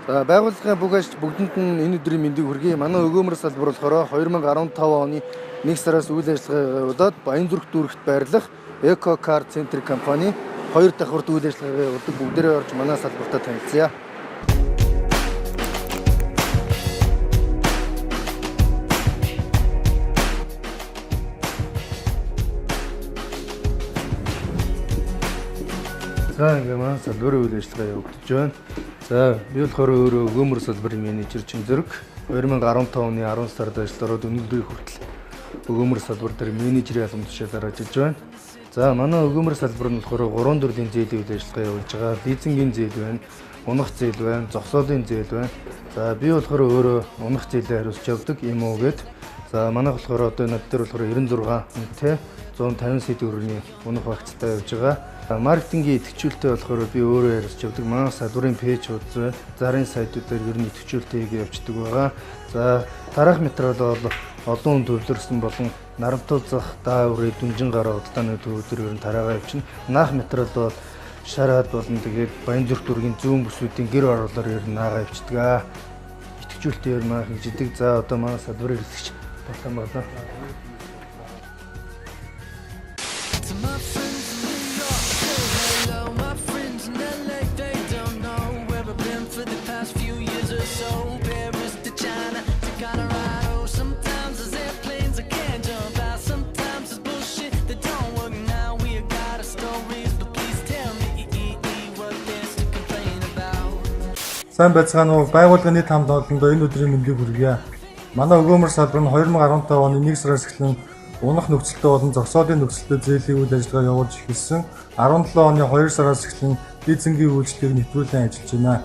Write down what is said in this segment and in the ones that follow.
За байгууллагын бүх ажилч бүгдэнд нь энэ өдрийн мэндийг хүргэе. Манай өгөөмөр салбар болохоор 2015 оны 1 сараас үйл ажиллагаагаа явуулаад Баянзүрх дүүрэгт байрлах Eco Car Center компани 2 давхурд үйл ажиллагаагаа явуулдаг. Бүгдээрээ орж манай салбартаа танилцъя. За ингээ манай салбарын үйл ажиллагаа явагдаж байна. За би болохоор өөрөө өгөөмөр салбарын менежер Чинзөрг 2015 оны 10 сард ажил ороод өнөөдрийн хүртэл өгөөмөр салбар дээр менежерийн албан тушаалаар ажиллаж байна. За манай өгөөмөр салбар нь болохоор 3 төрлийн зээлийн үйл ажиллагаа явуулж байгаа. Лизингийн зээл байна, унах зээл байна, зогсоолын зээл байна. За би болохоор өөрөө унах зээлээ хариуцж явдаг юм уу гэд. За манайх болохоор одоо над дээр болохоор 96 үнэтэй 150 сая төгрөгийн унах багцтай явж байгаа. Маркетингийн идэвхжүүлэлтээ болохоор би өөрөө ярьж явдаг. Манай салбарын пэйжүүд байна. Зарын сайтуудаар ер нь идэвхжүүлэлтийг явуулдаг байгаа. За дараах материал бол олон хүн төвлөрсөн болон нарамтуулзах, дааврын, дүнжин гараа удалдааны төвөөр ер нь тараагаа явуулна. Наах материал бол шараад болон тэгээд Баянзүрх дүүргийн зүүн бүсүүдийн гэр оруулаар ер нь наагаа явуулдаг. Идэвхжүүлэлтээр маань хийдэг. За одоо манай салбарын хэрэглэгч батламжлаа. Сайн байцгаана уу? Байгууллагын нийт хамт олондоо энэ өдрийн мэндийг хүргье. Манай өгөөмөр салбар нь 2015 оны 1 сараас эхлэн унах нөхцөлтэй болон зогсоолын нөхцөлтэй зээлийн үйл ажиллагаа явуулж эхэлсэн. 17 оны 2 сараас эхлэн лизингийн үйлчлэгийг нэвтрүүлэн ажиллаж байна.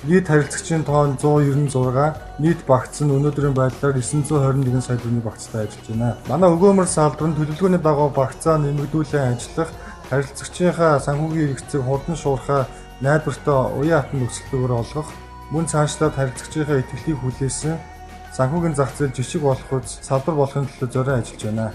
Нийт харилцагчийн тоо нь 196, нийт багц нь өнөөдрийн байдлаар 921 сая төгрөгийн багцтай ажиллаж байна. Манай өгөөмөр салбар нь төлөвлөгөөний дагуу багцаа нэмэгдүүлэн ажиллах, харилцагчийнхаа санхүүгийн хэрэгцээг хурдан шуурхай найдвартай уян хатан нөхцөлтөөр олгох, мөн цаашлаад харилцагчийнхаа итгэлийг хүлээсэн санхүүгийн зах зээл жишг болох үз салбар болохын төлөө зорион ажиллаж байна.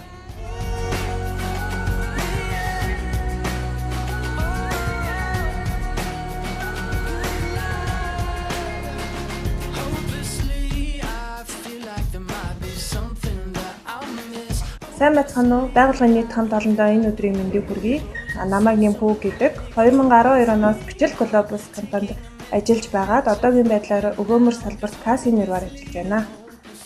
Сайн байцгаана уу? Байгууллагын нийт хамт олондоо энэ өдрийн мэндийг хүргэе. Намайг Нэмхүү гэдэг 2012 оноос Бичил Глобус компанид ажиллаж байгаад одоогийн байдлаар өгөөмөр салбарт кассийн нэрээр ажиллаж байна.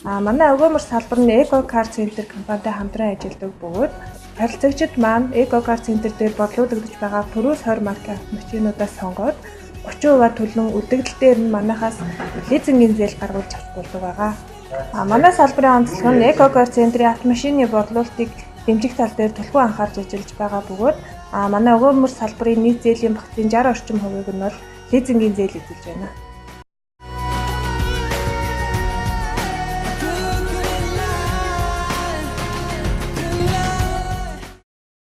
Манай өгөөмөр салбар нь Eco Car Center компанитай хамтран ажилладаг бөгөөд харилцагчид маань Eco Car Center дээр борлуулагдаж байгаа Purus 20 маркийн автомашинуудаас сонгоод 30% төлөн үлдэгдэл дээр нь манайхаас лизингийн зээл гаргуулж авч болдог байгаа. Манай салбарын онцлог нь Eco Car Center-ийн автомашины борлуулалтыг дэмжих тал дээр түлхүү анхаарч ажиллаж байгаа бөгөөд манай өгөөмөр салбарын нийт зээлийн багцын 60 орчим хувийг нь бол лизингийн зээл эзэлж байна.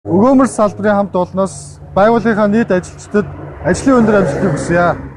Өгөөмөр салбарын хамт олноос байгууллагынхаа нийт ажилчдад ажлын өндөр амжилтыг хүсье.